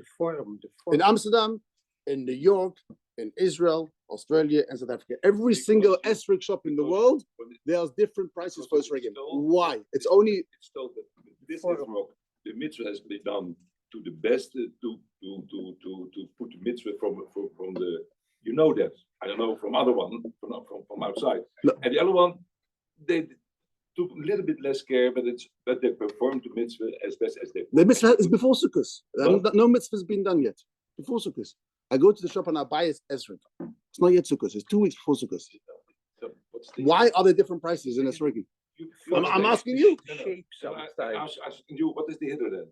In Amsterdam, in New York, in Israel, Australia, and South Africa, every single esrog shop in the world, there's different prices for esrogim. Why? It's only... It's told that this esrog, the mitzvah has been done to the best to put the mitzvah from the, you know that, I don't know, from other one, from outside. No. And the other one, they took a little bit less care, but they performed the mitzvah as best as they could. The mitzvah is before Sukkot. No mitzvah has been done yet. Before Sukkot. I go to the shop and I buy esrog. It's not yet Sukkot. It's 2 weeks before Sukkot. So Why are there different prices in esrogim? I'm asking you. I'm asking you, what is the hitter then?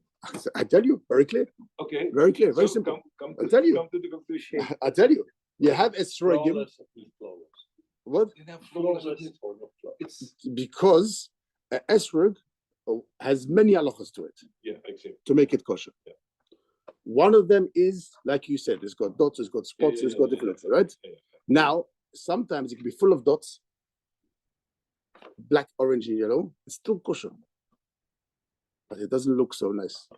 I tell you, very clear. Okay. Very clear, very So simple. Come I tell you. Come to the conclusion. I tell you. You have esrogim. Flawless of niet flawless. What? Flawless or not flawless. It's Because esrog has many halachas to it exactly. to make it kosher. Yeah. One of them is, like you said, it's got dots, it's got spots, it's got different, right? Yeah. Now, sometimes it can be full of dots, black, orange, and yellow. It's still kosher, but it doesn't look so nice,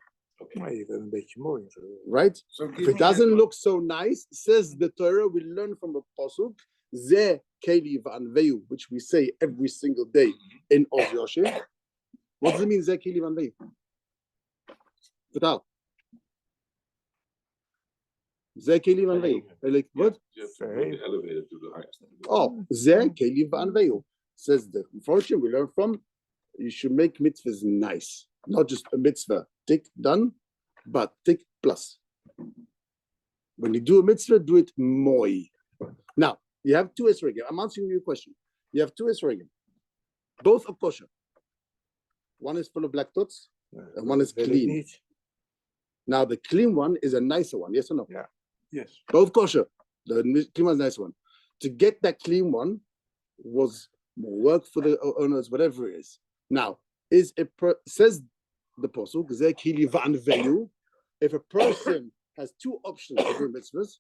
Maar je bent een beetje mooi. right? So If it doesn't look so nice, says the Torah, we learn from the pasuk, Ze keli v'anveu, which we say every single day in Oz Yoshe. What does it mean, Ze keli v'anveu? Vertaal. Ze keli v'anveu. Like, what? You have to bring the elevator to the highest. Oh, Ze keli v'anveu. Says the fortune we learn from, you should make mitzvahs nice. Not just a mitzvah, tick, done, but tick plus. When you do a mitzvah, do it moi. Now, you have 2 esrogim. I'm answering your question. You have 2 esrogim. Both are kosher. One is full of black dots, and one is clean. Now, the clean one is a nicer one, yes or no? Yeah. Yes. Both kosher. The clean one is a nice one. To get that clean one was more work for the owners, whatever it is. Now, says the pasuk, Ze kili v'anveu, if a person has 2 options to do mitzvahs,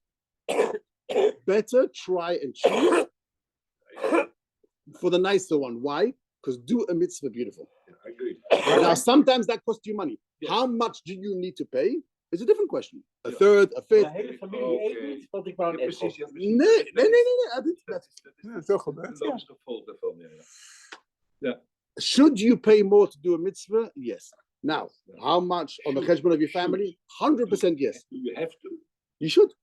better try and choose for the nicer one. Why? Because do a mitzvah beautiful. I agree. Now, sometimes that costs you money. How much do you need to pay? Is a different question. A third, a fifth. De hele familie eet niet, want ik wou een Precies, etrog. Nee. Dat is Zo gebeurt. het logische gevolg daarvan. Ja. Should you pay more to do a mitzvah? Yes. Now, how much on the cheshbon of your family? 100% yes. Do you have to? You should.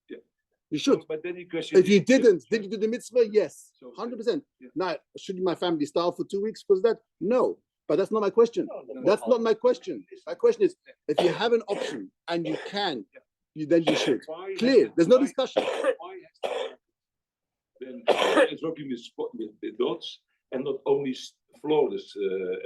Yeah. You should. But then the question If you is- didn't, did you do the mitzvah? Yes. So- 100%. Yeah. Now, should my family starve for 2 weeks because of that? No. But that's not my question. That's not my question. My question is, if you have an option and you can, then you should. Why Clear. has There's no why- discussion. Why has then etrogim with dots and not only flawless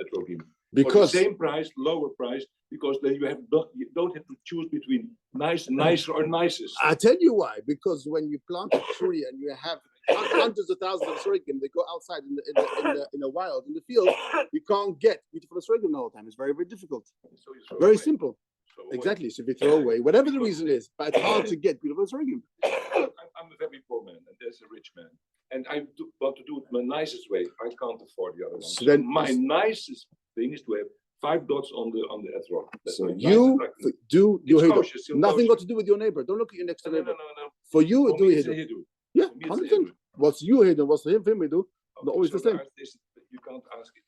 etrogim. For the Because same price, lower price, because then you don't have to choose between nicer or nicest. I tell you why. Because when you plant a tree and you have hundreds of thousands of sorghum, they go outside in the wild, in the field, you can't get beautiful sorghum the whole time. It's very, very difficult. So you throw Very away. simple. Throw away. Exactly. So if you throw away, whatever the reason is, but it's hard to get beautiful sorghum. I'm a very poor man, and there's a rich man. And I want to do it my nicest way. I can't afford the other one. So So then- my nicest thing is to have 5 dots on the etrog. That's So my you nicest, like- do It's your hidu. kosher, still Nothing kosher. got to do with your neighbor. Don't look at your next door No, neighbor. no. For you, For do me, your it's a hidu. hidu. Yeah, For me, it's a 100%. hidu. What's your hidu? What's him hidu? Okay, always so the same. there is- You can't ask it.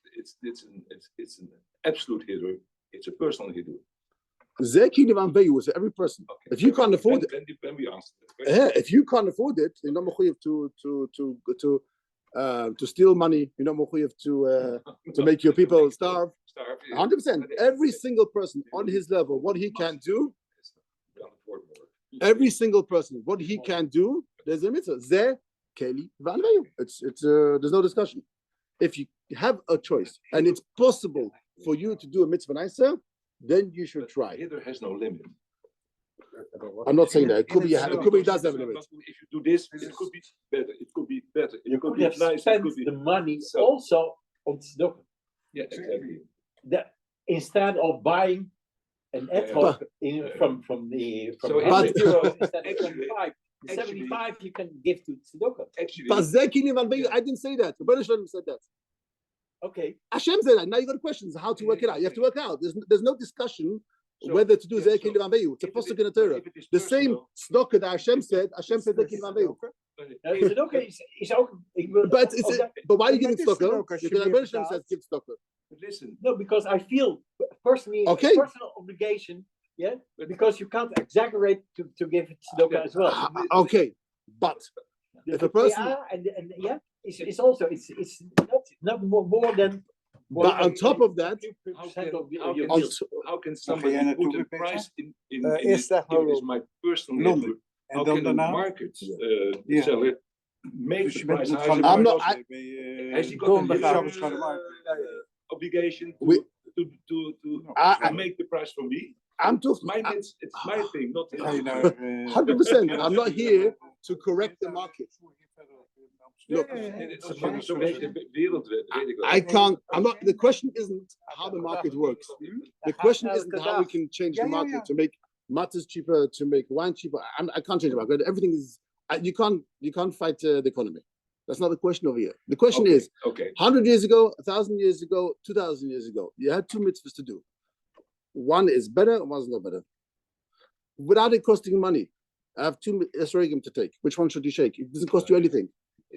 It's an absolute hidu. It's a personal hidu. Zeki Nivan Veyu is every person. Okay. If you can't afford it, When we ask the question, if you can't afford it, you're not mechuyev to steal money. You're not mechuyev to make your people starve. 100%. Every single person on his level, what he can do, every single person, what he can do, there's a mitzvah. Zeh keli van veyu. It's there's no discussion. If you have a choice and it's possible for you to do a mitzvah nicer, then you should try. Hidu has no limit. I'm not saying that. It could be it does have a limit. If you do this, it could be better. It could be better. You It could could be have nice. It spent could be the money so- also on tzedakah. Yeah, exactly. Instead of buying an Yeah. etrog from So 100 but- euros instead of Actually- 25. The actually- 75 you can give to tzedakah. Actually, But Zeh keli van veyu, I didn't say that. The Baruch Shalom said that. Okay. Hashem said that. Now you got questions how to work it out. You have to work out. There's no discussion So- whether to do yeah, Zeh so keli van veyu. It's a if it pasuk is- in the Torah. if it is The same personal- tzedakah that Hashem said Zeh keli van veyu. Tzedakah is ook. Ik wil, But but why are you giving But it's tzedakah? tzedakah, Because the Shabbat Baruch Shalom betaalt. says give tzedakah. But listen, no, because I feel personally Okay. personal obligation. Yeah, because you can't exaggerate to give it tzedakah as well. Okay, but if a person- Yeah, and yeah, it's also it's not more than. But on top of that, 2% of how your can- bills. how can jij somebody naartoe, put a Peter? price in Eerst it, dag if it is Londen. my personal Londen. network? En How dan can a daarna? market Ja. seller make Dus the je bent price met higher? I'm not- because has he got a donderdag legal, op Schardermarkt. obligation to, We- I- make the price for me? I'm talking It's my thing, not his. Ga je naar... 100%. I'm not here to correct the market. Look, It's a market, zo is de wereld, weet ik wel. I can't. I'm not. The question isn't how the market works. The question isn't how we can change the market to make matters cheaper, to make wine cheaper. I can't change the market. Everything is. You can't fight the economy. That's not the question over here. The question Okay, is: okay. 100 years ago, 1,000 years ago, 2,000 years ago, you had 2 mitzvahs to do. One is better, one is not better. Without it costing money, I have 2 esrogim to take. Which one should you shake? It doesn't cost you anything.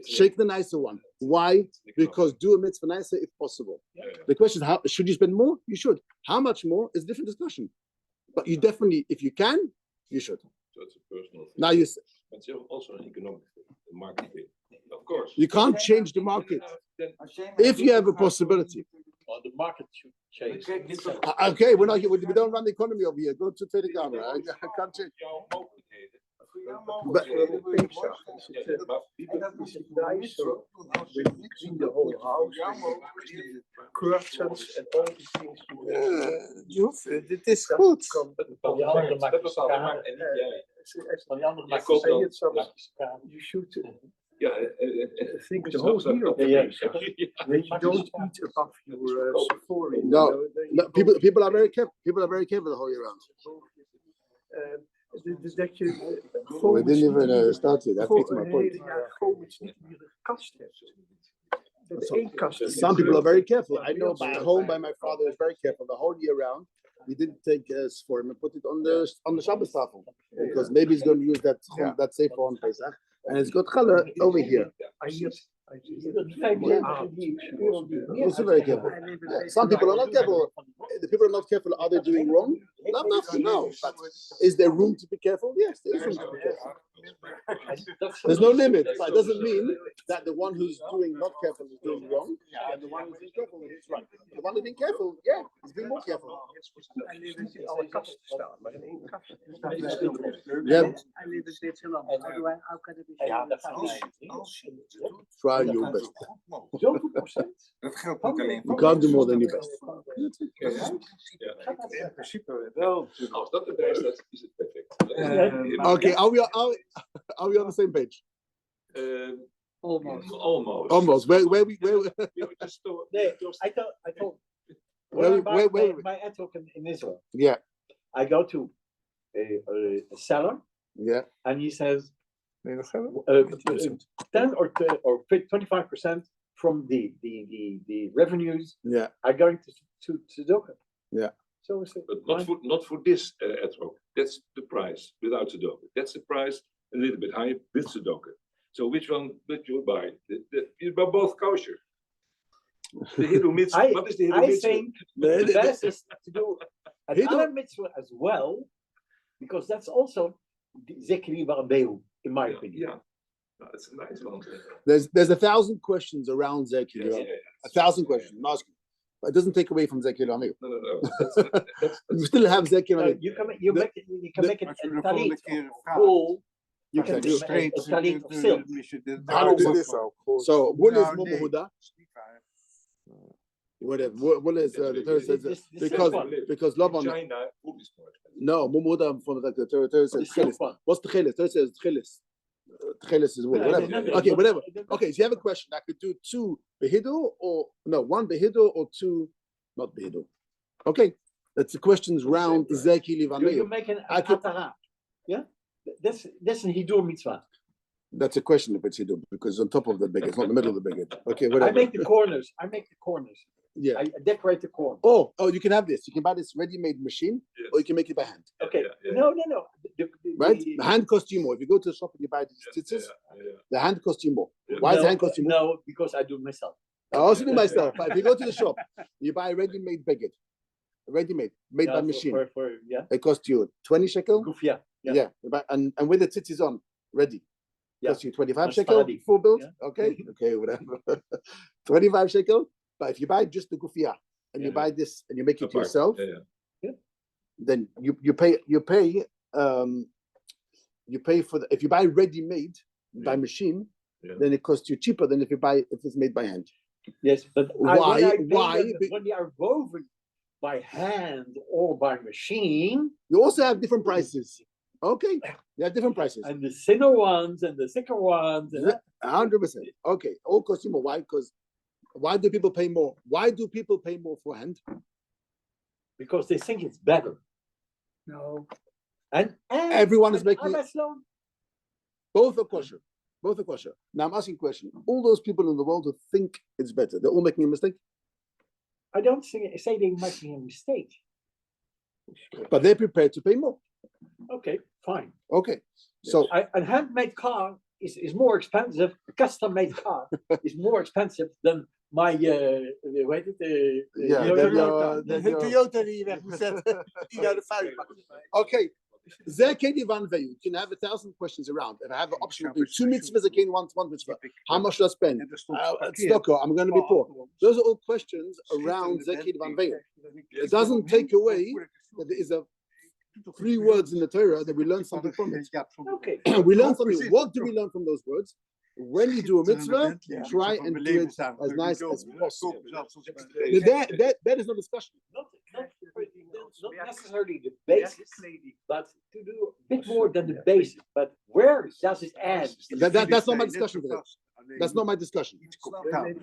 Shake the nicer one. Why? Because do a mitzvah nicer if possible. Yeah. The question is, how should you spend more? You should. How much more is a different discussion. But you definitely, if you can, you should. So it's a personal thing. Now It's also an economic thing, a market thing. Of course. you can't change the market Then if you have a possibility. Well, the market should change. Okay, we're not. We don't run the economy over here. Go to Tweede Kamer. I can't change. jouw mogelijkheden. But- Pesach is het nicer with clean the whole house, curtains and all these things. Je hoeft, dit is goed. Van die andere Dat maakt bepaalt de markt en niet jij. Van die andere Jij maakt koopt dan. maakt ze kamer. You should Ja, think the whole year of Yeah, Pesach. That you don't eat above your Sephora. No, people are very careful. People are very careful the whole year round. Dat je We didn't even start it. That's my een point. hele jaar gomiets niet meer een kast hebt. Dat één kast is. Some people are very careful. I know by home, by my father is very careful the whole year round. We didn't take for him and put it on the Shabbos tafel because maybe he's going to use that safe on Pesach, and it's got challah over here. Also very careful. Yeah. Some people are not careful. The people are not careful. Are they doing wrong? No. But is there room to be careful? Yes, there is room to be careful. There's no limit, but it doesn't mean that the one who's doing not careful is doing wrong, and the one who's being careful is right. The one who's being careful, yeah, is being more careful. Hij leeft niet in alle kasten staan, maar in één kast. Yeah. Hij leeft in Zwitserland. How can it be? Ja, dat gaat Als niet. je het doet, Try dan your gaat het best. zo goed mogelijk. Zoveel procent? Dat geldt niet alleen You voor can't do more than your best. In principe wel. Als dat erbij staat, is het perfect. Okay, are we on the same page? Almost. Almost. Where we Nee, I told when I buy my eten in Israel, yeah. I go to a seller Yeah. and he says Nee, nog hebben? 10 or 25% from the revenues Yeah. are going to tzedakah. Yeah. So is it But not for this etrog. That's the price without tzedakah. That's the price a little bit higher with tzedakah. So which one did you buy? You buy both kosher. The Hindu mitzvah. What is the Hindu I mitzvah? think the best is to do another mitzvah as well, because that's also Zekri Barabeu, in my opinion. Yeah, that's a nice one. There's 1,000 questions around Zekir. Yeah. 1,000 questions. I'm asking. But it doesn't take away from Zekir Amigo. No. You still have Zekir Amigo. You can make it Als a we de volgende talit keer of vragen. gold. You Okay, can do make a talit of silk. How do this So, what is Nou, nee. Momo Huda? Dat is niet waar. Whatever. What is the Torah says? This Because Laban. China, food is more expensive. No, Momo Huda from the Torah says Tchilis. What's the Tchilis? Torah says Tchilis. Tchilis is what? Whatever. Okay, whatever. Okay, so you have a question. I could do 2 behidu or no, 1 behidu or 2 not behidu. Okay, that's the questions round Zeki You Livameyu. make an I could- atara. Yeah? That's a hidur mitzvah. That's a question if it's hidu because on top of the big, it's not in the middle of the big. Okay, I whatever. make the corners. Yeah. I decorate the corner. Oh, you can have this. You can buy this ready-made machine, Yes. or you can make it by hand. Okay. Yeah. No. Right? The hand costs you more. If you go to the shop and you buy these tzitzis, the hand costs you more. Yeah. Why does the hand cost you more? No, because I do it myself. I also do myself. But if you go to the shop, you buy a ready-made baguette, ready-made, made by machine. Yeah. It costs you 20 shekel. Goof, yeah. Yeah. And with the tzitzis on, ready. Yeah. Costs you 25 On shekel, Sfaradi. full build. Yeah. Okay, whatever. 25 shekel. But if you buy just the gufia and you buy this and you make it yourself, then you pay for if you buy ready-made by machine, then it costs you cheaper than if it's made by hand. Yes, but Why? When they are woven by hand or by machine, You also have different prices. Okay, they have different prices. and the thinner ones and the thicker ones, and 100%. Okay, all cost you more. Why? Because why do people pay more? Why do people pay more for hand? because they think it's better. No. And Everyone is making I'm Sloan. both are kosher. Both are kosher. Now I'm asking a question. All those people in the world who think it's better, they're all making a mistake, I don't say they're making a mistake. but they're prepared to pay more. Okay, fine. Okay, so A handmade car is more expensive. A custom-made car is more expensive than my hoe heet het? yeah, Toyota. then De you're- Toyota die je weg moet zetten, die naar de vuilbak. Okay. Zekedi van Veyu. You can have 1,000 questions around. If I have the option of doing 2 mitzvahs, I can one mitzvah. How much should I spend? At Stockholm, I'm going to be poor. Those are all questions around Zekedi van Veyu. It doesn't take away that there is 3 words in the Torah that we learn something from it. Okay. We learn something. What do we learn from those words? When you do a mitzvah, try and do it as nice as possible. That is no discussion. Not necessarily the basis, but to do a bit more than the basis. But where does it end? That's not my discussion today. That's not my discussion.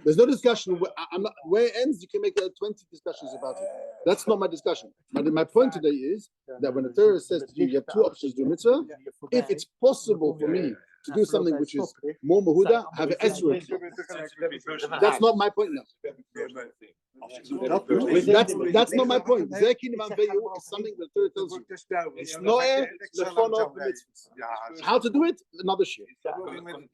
There's no discussion. I'm not, where it ends, you can make 20 discussions about it. That's not my discussion. My point today is that when the Torah says to you, you have 2 options to do mitzvah, if it's possible for me to do something which is more mahuda, have an esrog. That's not my point now. That's not my point. Zekin van Veyu is something that the Torah tells you. It's noer lefono mitzvahs. How to do it? Another shit.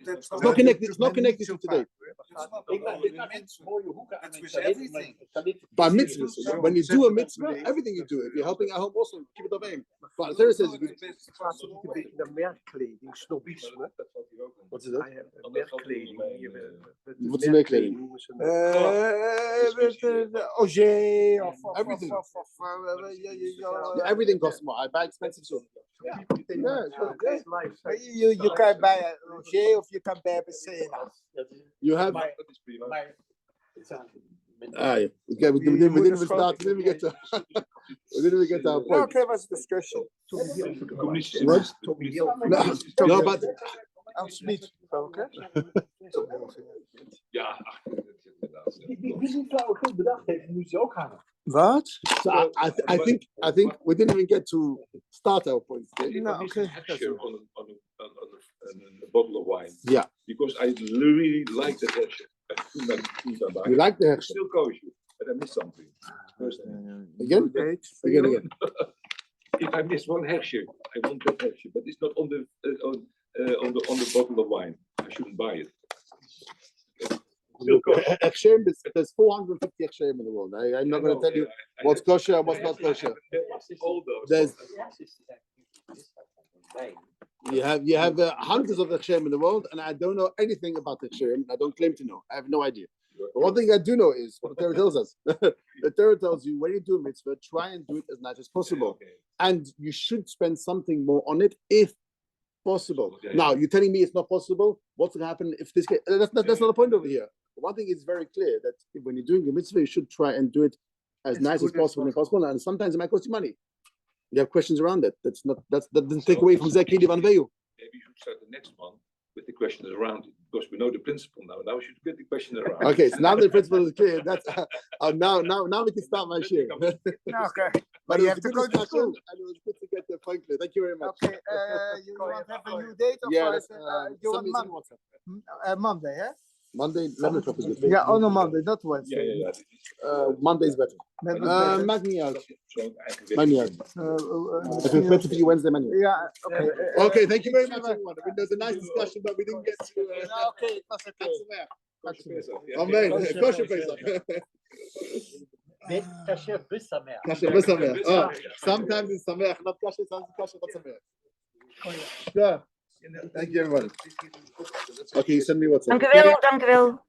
It's not connected. It's not connected to today. Ik maak een mooie hoeken aan mijn talit. By mitzvahs, when you do a mitzvah, everything you do, if you're helping at home, also keep it of aim. But the Torah says, Plaats ook een beetje naar merkkleding, snobisme. Wat is dat? Merkkleding. Wat is merkkleding? Auger of Everything. Everything costs more. I buy expensive stuff. You can buy a Auger of you can buy a Besena. You have. Maar Yeah. Okay, we didn't even start. We didn't even get to. We didn't even get to our point. Okay, was a discussion. What? No, but Smit. Okay. Ja, wie die flauwekul bedacht heeft, moet ze ook hangen. what? So I think we didn't even get to start our point. Okay? no, okay. On a bottle of wine. Yeah. Because I really like the texture. You like the It's still kosher, but I missed something. again? Again. If I miss one hechsher, I want that hechsher, but it's not on the on the bottle of wine. I shouldn't buy it. Still kosher. There's 450 Hechsherim in the world. I'm not going to tell you what's kosher and what's not kosher. All those. There's you have hundreds of Hechsherim in the world, and I don't know anything about Hechsherim. I don't claim to know. I have no idea. But one thing I do know is what the Torah tells us. The Torah tells you when you do a mitzvah, try and do it as nice as possible, and you should spend something more on it if possible. Now you're telling me it's not possible. What's going to happen if this? That's not the point over here. One thing is very clear that when you're doing a mitzvah, you should try and do it as nice as possible, and sometimes it might cost you money. You have questions around that. That doesn't take away from Zekri Van Veyu. Maybe you should start the next one with the questions around it, because we know the principle now. Now we should get the question around. Okay, so now the principle is clear. That's now we can start my share. Okay. But you it have was to a go good to discussion, school. and it was good to get the point clear. Thank you very much. Okay. You want to have a new date or Yeah, you send me want WhatsApp. Monday, yeah? Monday, 11 o'clock is good. Yeah, on a Monday, not Wednesday. Monday is better. Maakt niet uit. Maakt niet uit. If it's better for you Wednesday, man. Yeah, okay. Okay, thank you very much, everyone. I mean, there was a nice discussion, but we didn't get to. Okay, it was okay. Amen. Kosher Pesach. Kasher Bissamer. Kasher Pesach. Oh, sometimes it's Sameach, not Kasher, sometimes Kasher, not Sameach. Yeah. Thank you, everyone. Okay, you send me WhatsApp. Dank u wel.